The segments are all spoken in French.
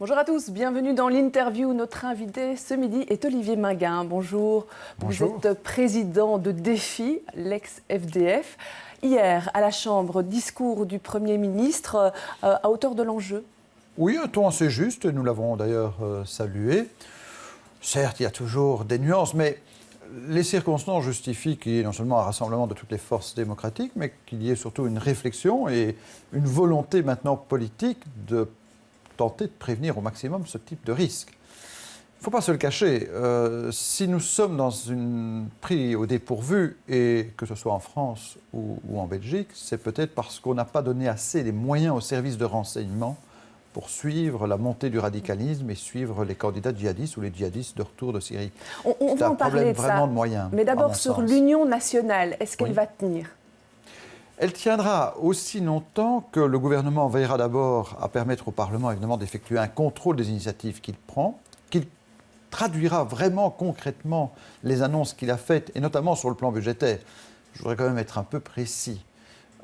Bonjour à tous, bienvenue dans l'interview. Notre invité ce midi est Olivier Minguin. Bonjour. Bonjour. Vous êtes président de Défi, l'ex-FDF. Hier, à la Chambre, discours du Premier ministre à hauteur de l'enjeu. Oui, un ton assez juste, nous l'avons d'ailleurs salué. Certes, il y a toujours des nuances, mais les circonstances justifient qu'il y ait non seulement un rassemblement de toutes les forces démocratiques, mais qu'il y ait surtout une réflexion et une volonté maintenant politique de tenter de prévenir au maximum ce type de risque. Il ne faut pas se le cacher, si nous sommes pris au dépourvu, et que ce soit en France ou en Belgique, c'est peut-être parce qu'on n'a pas donné assez les moyens aux services de renseignement pour suivre la montée du radicalisme et suivre les candidats djihadistes ou les djihadistes de retour de Syrie. On va en parler de ça. Vraiment de moyens. Mais d'abord sur l'union nationale, est-ce qu'elle va tenir ? Elle tiendra aussi longtemps que le gouvernement veillera d'abord à permettre au Parlement évidemment d'effectuer un contrôle des initiatives qu'il prend, qu'il traduira vraiment concrètement les annonces qu'il a faites, et notamment sur le plan budgétaire. Je voudrais quand même être un peu précis.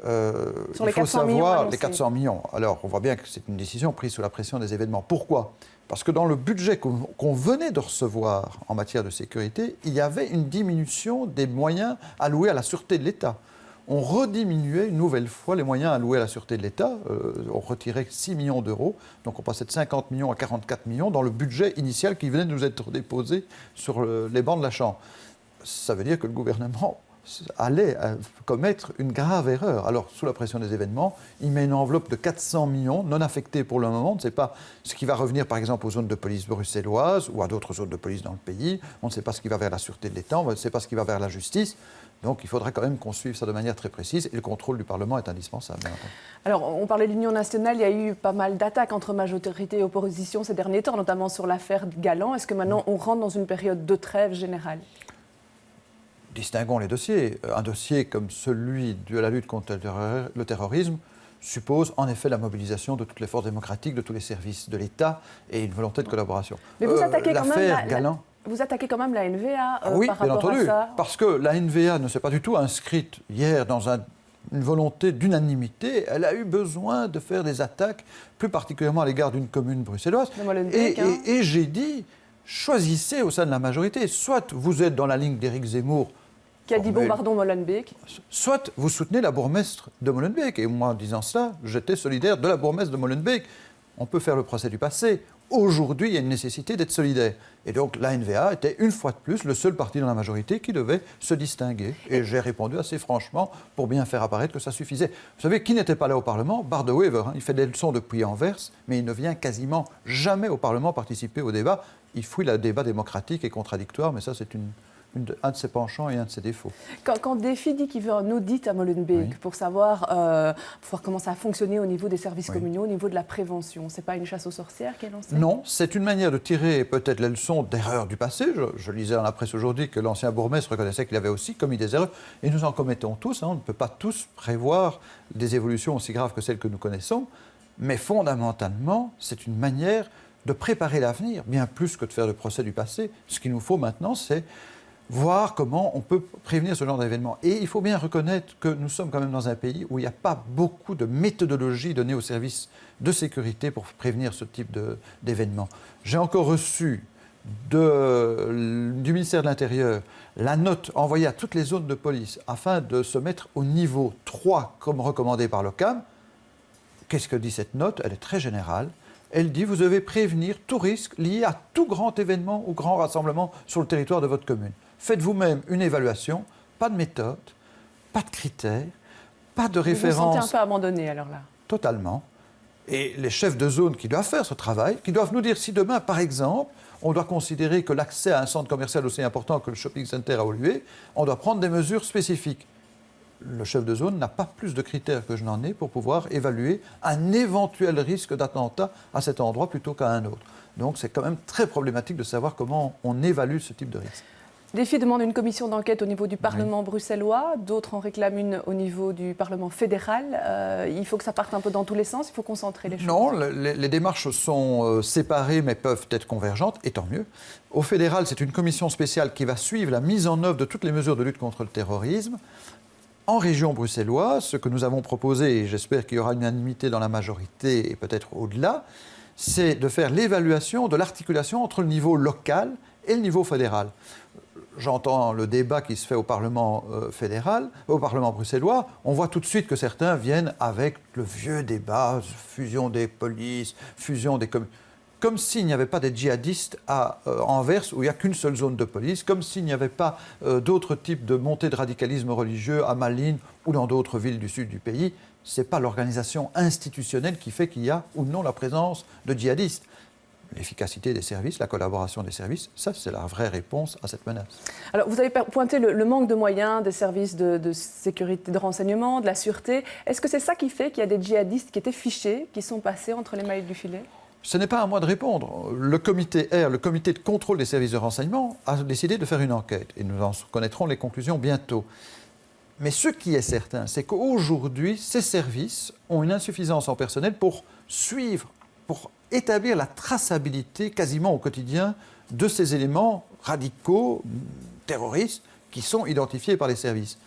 Sur les 400 millions annoncés. Les 400 millions. Alors, on voit bien que c'est une décision prise sous la pression des événements. Pourquoi ? Parce que dans le budget qu'on venait de recevoir en matière de sécurité, il y avait une diminution des moyens alloués à la sûreté de l'État. On rediminuait une nouvelle fois les moyens alloués à la sûreté de l'État. On retirait 6 millions d'euros. Donc on passait de 50 millions à 44 millions dans le budget initial qui venait de nous être déposé sur les bancs de la Chambre. Ça veut dire que le gouvernement allait commettre une grave erreur. Alors, sous la pression des événements, il met une enveloppe de 400 millions non affectée pour le moment. On ne sait pas ce qui va revenir, par exemple, aux zones de police bruxelloises ou à d'autres zones de police dans le pays. On ne sait pas ce qui va vers la sûreté de l'État, on ne sait pas ce qui va vers la justice. Donc, il faudrait quand même qu'on suive ça de manière très précise et le contrôle du Parlement est indispensable. Alors, on parlait de l'Union nationale, il y a eu pas mal d'attaques entre majorité et opposition ces derniers temps, notamment sur l'affaire Galland. Est-ce que maintenant, on rentre dans une période de trêve générale ? Distinguons les dossiers. Un dossier comme celui de la lutte contre le terrorisme suppose en effet la mobilisation de toutes les forces démocratiques, de tous les services de l'État et une volonté de collaboration. Mais vous attaquez quand même Galland. Vous attaquez quand même la NVA oui, par rapport bien entendu, à ça. parce que la NVA ne s'est pas du tout inscrite hier dans une volonté d'unanimité. Elle a eu besoin de faire des attaques, plus particulièrement à l'égard d'une commune bruxelloise. Et j'ai dit, choisissez au sein de la majorité. Soit vous êtes dans la ligne d'Éric Zemmour, qui a dit bombardons Molenbeek. Soit vous soutenez la bourgmestre de Molenbeek. Et moi, en disant cela, j'étais solidaire de la bourgmestre de Molenbeek. On peut faire le procès du passé. Aujourd'hui, il y a une nécessité d'être solidaire. Et donc, la NVA était une fois de plus le seul parti dans la majorité qui devait se distinguer. Et j'ai répondu assez franchement pour bien faire apparaître que ça suffisait. Vous savez, qui n'était pas là au Parlement ? Bart De Wever. Il fait des leçons depuis Anvers, mais il ne vient quasiment jamais au Parlement participer au débat. Il fouille le débat démocratique et contradictoire, mais ça, c'est un de ses penchants et un de ses défauts. Quand Défi dit qu'il veut un audit à Molenbeek pour savoir comment ça a fonctionné au niveau des services communaux, au niveau de la prévention, c'est pas une chasse aux sorcières qui est lancée ? Non, c'est une manière de tirer peut-être les leçons d'erreurs du passé. Je lisais dans la presse aujourd'hui que l'ancien bourgmestre reconnaissait qu'il avait aussi commis des erreurs. Et nous en commettons tous. On ne peut pas tous prévoir des évolutions aussi graves que celles que nous connaissons. Mais fondamentalement, c'est une manière de préparer l'avenir, bien plus que de faire le procès du passé. Ce qu'il nous faut maintenant, c'est voir comment on peut prévenir ce genre d'événements. Et il faut bien reconnaître que nous sommes quand même dans un pays où il n'y a pas beaucoup de méthodologie donnée aux services de sécurité pour prévenir ce type d'événements. J'ai encore reçu du ministère de l'Intérieur la note envoyée à toutes les zones de police afin de se mettre au niveau 3 comme recommandé par l'OCAM. Qu'est-ce que dit cette note ? Elle est très générale. Elle dit, vous devez prévenir tout risque lié à tout grand événement ou grand rassemblement sur le territoire de votre commune. Faites vous-même une évaluation, pas de méthode, pas de critères, pas de référence. Vous vous sentez un peu abandonné alors là ? Totalement. Et les chefs de zone qui doivent faire ce travail, qui doivent nous dire si demain, par exemple, on doit considérer que l'accès à un centre commercial aussi important que le shopping center à Woluwe, on doit prendre des mesures spécifiques. Le chef de zone n'a pas plus de critères que je n'en ai pour pouvoir évaluer un éventuel risque d'attentat à cet endroit plutôt qu'à un autre. Donc c'est quand même très problématique de savoir comment on évalue ce type de risque. Défi demande une commission d'enquête au niveau du Parlement bruxellois, d'autres en réclament une au niveau du Parlement fédéral. Il faut que ça parte un peu dans tous les sens, il faut concentrer les choses. Non, les démarches sont séparées mais peuvent être convergentes, et tant mieux. Au fédéral, c'est une commission spéciale qui va suivre la mise en œuvre de toutes les mesures de lutte contre le terrorisme. En région bruxelloise, ce que nous avons proposé, et j'espère qu'il y aura une unanimité dans la majorité et peut-être au-delà, c'est de faire l'évaluation de l'articulation entre le niveau local et le niveau fédéral. J'entends le débat qui se fait au Parlement fédéral, au Parlement bruxellois. On voit tout de suite que certains viennent avec le vieux débat, fusion des polices, fusion des communes. Comme s'il n'y avait pas des djihadistes à Anvers où il n'y a qu'une seule zone de police, comme s'il n'y avait pas d'autres types de montées de radicalisme religieux à Malines ou dans d'autres villes du sud du pays. Ce n'est pas l'organisation institutionnelle qui fait qu'il y a ou non la présence de djihadistes. L'efficacité des services, la collaboration des services, ça c'est la vraie réponse à cette menace. Alors vous avez pointé le manque de moyens des services de sécurité, de renseignement, de la sûreté. Est-ce que c'est ça qui fait qu'il y a des djihadistes qui étaient fichés, qui sont passés entre les mailles du filet ? Ce n'est pas à moi de répondre. Le comité R, le comité de contrôle des services de renseignement, a décidé de faire une enquête et nous en connaîtrons les conclusions bientôt. Mais ce qui est certain, c'est qu'aujourd'hui, ces services ont une insuffisance en personnel pour suivre, pour établir la traçabilité quasiment au quotidien de ces éléments radicaux, terroristes, qui sont identifiés par les services.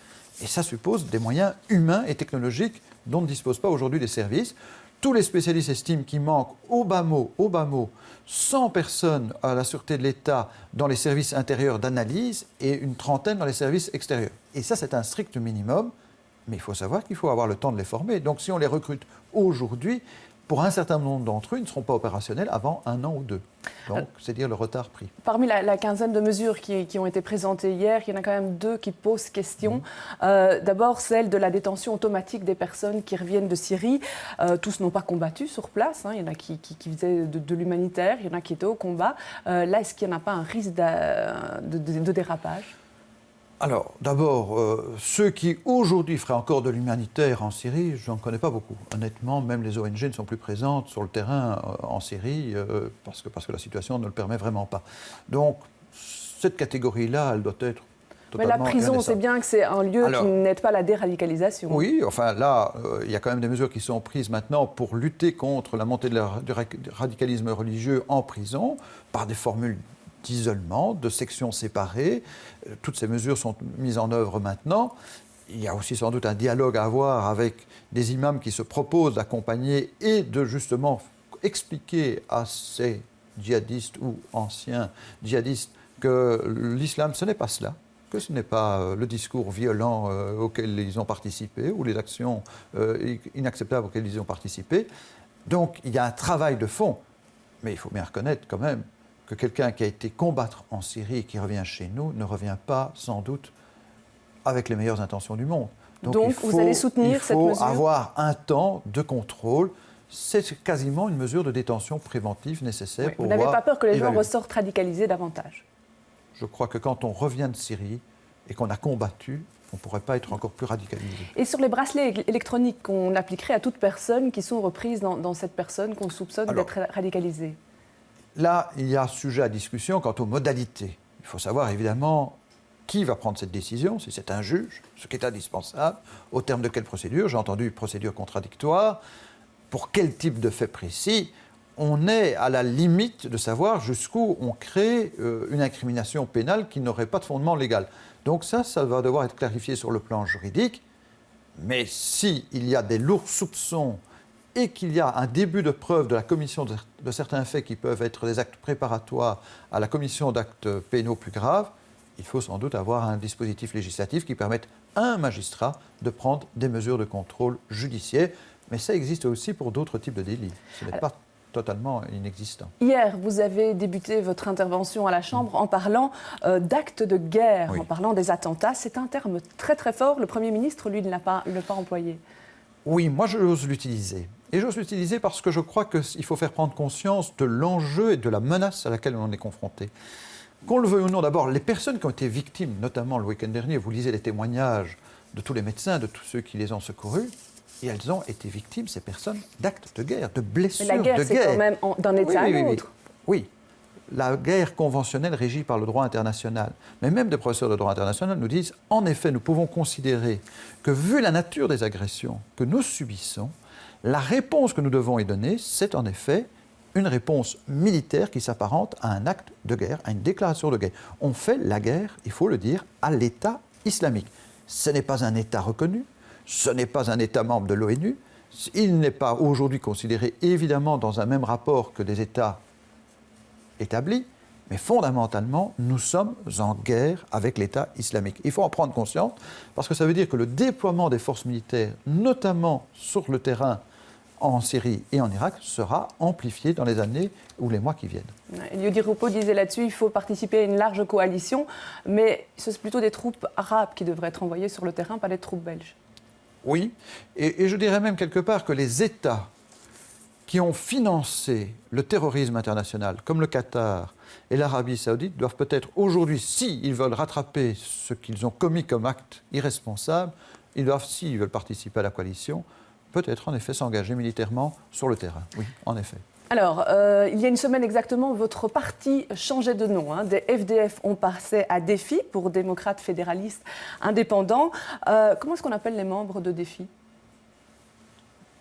Et ça suppose des moyens humains et technologiques dont ne disposent pas aujourd'hui les services. Tous les spécialistes estiment qu'il manque au bas mot, 100 personnes à la sûreté de l'État dans les services intérieurs d'analyse et une trentaine dans les services extérieurs. Et ça, c'est un strict minimum, mais il faut savoir qu'il faut avoir le temps de les former. Donc si on les recrute aujourd'hui, pour un certain nombre d'entre eux, ils ne seront pas opérationnels avant 1 an ou 2. Donc, c'est dire le retard pris. Parmi la quinzaine de mesures qui ont été présentées hier, il y en a quand même 2 qui posent question. D'abord, celle de la détention automatique des personnes qui reviennent de Syrie. Tous n'ont pas combattu sur place. Il y en a qui faisaient de l'humanitaire, il y en a qui étaient au combat. Là, est-ce qu'il n'y en a pas un risque de dérapage ? Alors, d'abord, ceux qui aujourd'hui feraient encore de l'humanitaire en Syrie, je n'en connais pas beaucoup. Honnêtement, même les ONG ne sont plus présentes sur le terrain en Syrie parce que la situation ne le permet vraiment pas. Donc, cette catégorie-là, elle doit être totalement... Mais la prison, c'est bien que c'est un lieu qui n'aide pas la déradicalisation. Oui, enfin là, il y a quand même des mesures qui sont prises maintenant pour lutter contre la montée du radicalisme religieux en prison par des formules d'isolement, de sections séparées. Toutes ces mesures sont mises en œuvre maintenant. Il y a aussi sans doute un dialogue à avoir avec des imams qui se proposent d'accompagner et de justement expliquer à ces djihadistes ou anciens djihadistes que l'islam, ce n'est pas cela, que ce n'est pas le discours violent auquel ils ont participé ou les actions inacceptables auxquelles ils ont participé. Donc il y a un travail de fond, mais il faut bien reconnaître quand même que quelqu'un qui a été combattre en Syrie et qui revient chez nous ne revient pas, sans doute, avec les meilleures intentions du monde. Donc vous allez soutenir cette mesure ? Il faut avoir un temps de contrôle. C'est quasiment une mesure de détention préventive nécessaire pour Vous n'avez pas peur que les gens évaluer. ressortent radicalisés davantage ? Je crois que quand on revient de Syrie et qu'on a combattu, on ne pourrait pas être encore plus radicalisé. Et sur les bracelets électroniques qu'on appliquerait à toute personne qui sont reprises dans cette personne qu'on soupçonne d'être radicalisée ? Là, il y a sujet à discussion quant aux modalités. Il faut savoir évidemment qui va prendre cette décision, si c'est un juge, ce qui est indispensable, au terme de quelle procédure. J'ai entendu procédure contradictoire. Pour quel type de fait précis? On est à la limite de savoir jusqu'où on crée une incrimination pénale qui n'aurait pas de fondement légal. Donc ça va devoir être clarifié sur le plan juridique. Mais s'il y a des lourds soupçons et qu'il y a un début de preuve de la commission de certains faits qui peuvent être des actes préparatoires à la commission d'actes pénaux plus graves, il faut sans doute avoir un dispositif législatif qui permette à un magistrat de prendre des mesures de contrôle judiciaire. Mais ça existe aussi pour d'autres types de délits. Ce n'est pas totalement inexistant. Hier, vous avez débuté votre intervention à la Chambre en parlant d'actes de guerre, en parlant des attentats. C'est un terme très très fort. Le Premier ministre, lui, ne l'a pas employé. Oui, moi j'ose l'utiliser. Et j'ose l'utiliser parce que je crois qu'il faut faire prendre conscience de l'enjeu et de la menace à laquelle on est confronté. Qu'on le veuille ou non, d'abord, les personnes qui ont été victimes, notamment le week-end dernier, vous lisez les témoignages de tous les médecins, de tous ceux qui les ont secourus, et elles ont été victimes, ces personnes, d'actes de guerre, de blessures de guerre. Mais la guerre, c'est quand même d'un État à l'autre. Oui, la guerre conventionnelle régie par le droit international. Mais même des professeurs de droit international nous disent, en effet, nous pouvons considérer que, vu la nature des agressions que nous subissons, la réponse que nous devons y donner, c'est en effet une réponse militaire qui s'apparente à un acte de guerre, à une déclaration de guerre. On fait la guerre, il faut le dire, à l'État islamique. Ce n'est pas un État reconnu, ce n'est pas un État membre de l'ONU, Il n'est pas aujourd'hui considéré évidemment dans un même rapport que des États établis, mais fondamentalement, nous sommes en guerre avec l'État islamique. Il faut en prendre conscience, parce que ça veut dire que le déploiement des forces militaires, notamment sur le terrain en Syrie et en Irak, sera amplifié dans les années ou les mois qui viennent. Elio Di Rupo disait là-dessus, il faut participer à une large coalition, mais c'est plutôt des troupes arabes qui devraient être envoyées sur le terrain, pas des troupes belges. Oui, et je dirais même quelque part que les États qui ont financé le terrorisme international, comme le Qatar et l'Arabie saoudite, doivent peut-être aujourd'hui, s'ils veulent rattraper ce qu'ils ont commis comme acte irresponsable, ils doivent, s'ils veulent participer à la coalition, peut-être en effet s'engager militairement sur le terrain. Oui, en effet. Alors, il y a une semaine exactement, votre parti changeait de nom. Hein. Des FDF, on passait à Défi, pour démocrates fédéralistes indépendants. Comment est-ce qu'on appelle les membres de Défi ?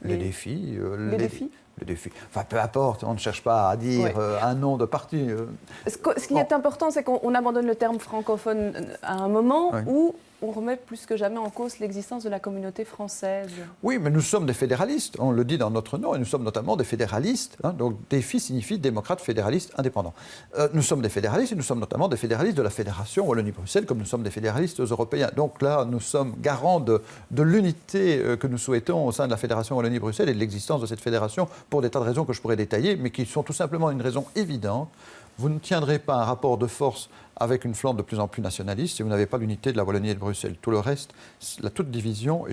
Les défis. Les défis ? Les défis. Enfin, peu importe, on ne cherche pas à dire un nom de parti. Ce qui est important, c'est qu'on abandonne le terme francophone à un moment où on remet plus que jamais en cause l'existence de la communauté française. Oui, mais nous sommes des fédéralistes, on le dit dans notre nom, et nous sommes notamment des fédéralistes. Hein, donc, défi signifie démocrate fédéraliste indépendant. Nous sommes des fédéralistes, et nous sommes notamment des fédéralistes de la Fédération Wallonie-Bruxelles, comme nous sommes des fédéralistes européens. Donc là, nous sommes garants de l'unité que nous souhaitons au sein de la Fédération Wallonie-Bruxelles et de l'existence de cette fédération pour des tas de raisons que je pourrais détailler, mais qui sont tout simplement une raison évidente. Vous ne tiendrez pas un rapport de force avec une flanque de plus en plus nationaliste si vous n'avez pas l'unité de la Wallonie et de Bruxelles. Tout le reste, toute division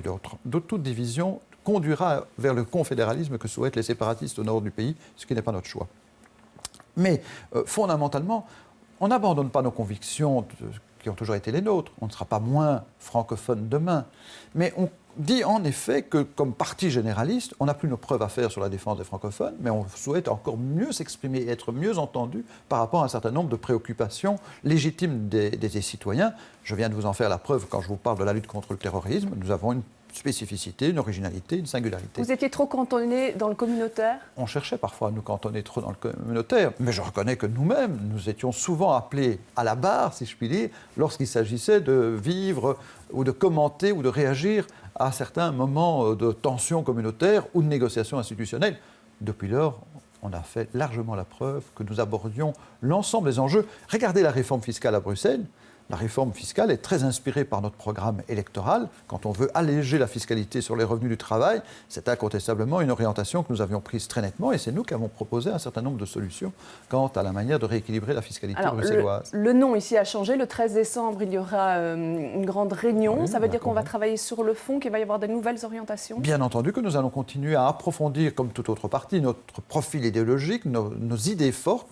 conduira vers le confédéralisme que souhaitent les séparatistes au nord du pays, ce qui n'est pas notre choix. Mais fondamentalement, on n'abandonne pas nos convictions qui ont toujours été les nôtres. On ne sera pas moins francophone demain. Mais on dit en effet que, comme parti généraliste, on n'a plus nos preuves à faire sur la défense des francophones, mais on souhaite encore mieux s'exprimer et être mieux entendu par rapport à un certain nombre de préoccupations légitimes des citoyens. Je viens de vous en faire la preuve quand je vous parle de la lutte contre le terrorisme. Nous avons une spécificité, une originalité, une singularité. Vous étiez trop cantonné dans le communautaire ? On cherchait parfois à nous cantonner trop dans le communautaire, mais je reconnais que nous-mêmes, nous étions souvent appelés à la barre, si je puis dire, lorsqu'il s'agissait de vivre ou de commenter ou de réagir à certains moments de tension communautaire ou de négociation institutionnelle. Depuis lors, on a fait largement la preuve que nous abordions l'ensemble des enjeux. Regardez la réforme fiscale à Bruxelles. La réforme fiscale est très inspirée par notre programme électoral. Quand on veut alléger la fiscalité sur les revenus du travail, c'est incontestablement une orientation que nous avions prise très nettement et c'est nous qui avons proposé un certain nombre de solutions quant à la manière de rééquilibrer la fiscalité bruxelloise. Le nom ici a changé. Le 13 décembre, il y aura une grande réunion. Ça veut dire qu'on va travailler sur le fond, qu'il va y avoir de nouvelles orientations ? Bien entendu que nous allons continuer à approfondir, comme toute autre partie, notre profil idéologique, nos idées fortes,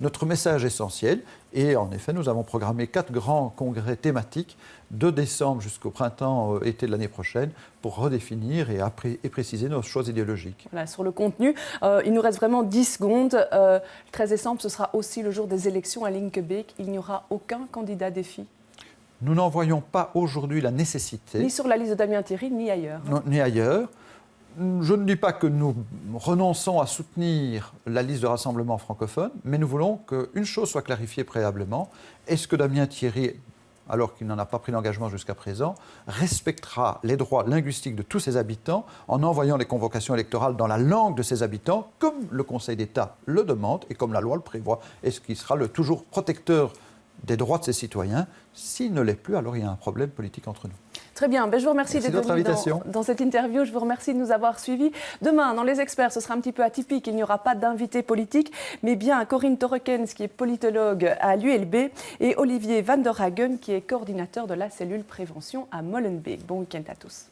notre message essentiel. Et en effet, nous avons programmé 4 grands congrès thématiques de décembre jusqu'au printemps-été de l'année prochaine pour redéfinir et préciser nos choix idéologiques. Voilà, sur le contenu, il nous reste vraiment 10 secondes. Le 13 décembre, ce sera aussi le jour des élections à Linkebeek. Il n'y aura aucun candidat défi. Nous n'en voyons pas aujourd'hui la nécessité. Ni sur la liste de Damien Thierry, ni ailleurs. Non, ni ailleurs. Je ne dis pas que nous renonçons à soutenir la liste de rassemblement francophone, mais nous voulons qu'une chose soit clarifiée préalablement. Est-ce que Damien Thierry, alors qu'il n'en a pas pris l'engagement jusqu'à présent, respectera les droits linguistiques de tous ses habitants en envoyant les convocations électorales dans la langue de ses habitants, comme le Conseil d'État le demande et comme la loi le prévoit? Est-ce qu'il sera toujours protecteur des droits de ses citoyens? S'il ne l'est plus, alors il y a un problème politique entre nous. Très bien, je vous remercie d'être venu dans cette interview. Je vous remercie de nous avoir suivis. Demain, dans Les Experts, ce sera un petit peu atypique. Il n'y aura pas d'invité politique, mais bien Corinne Torrekens, qui est politologue à l'ULB, et Olivier Van der Hagen, qui est coordinateur de la cellule prévention à Molenbeek. Bon week-end à tous.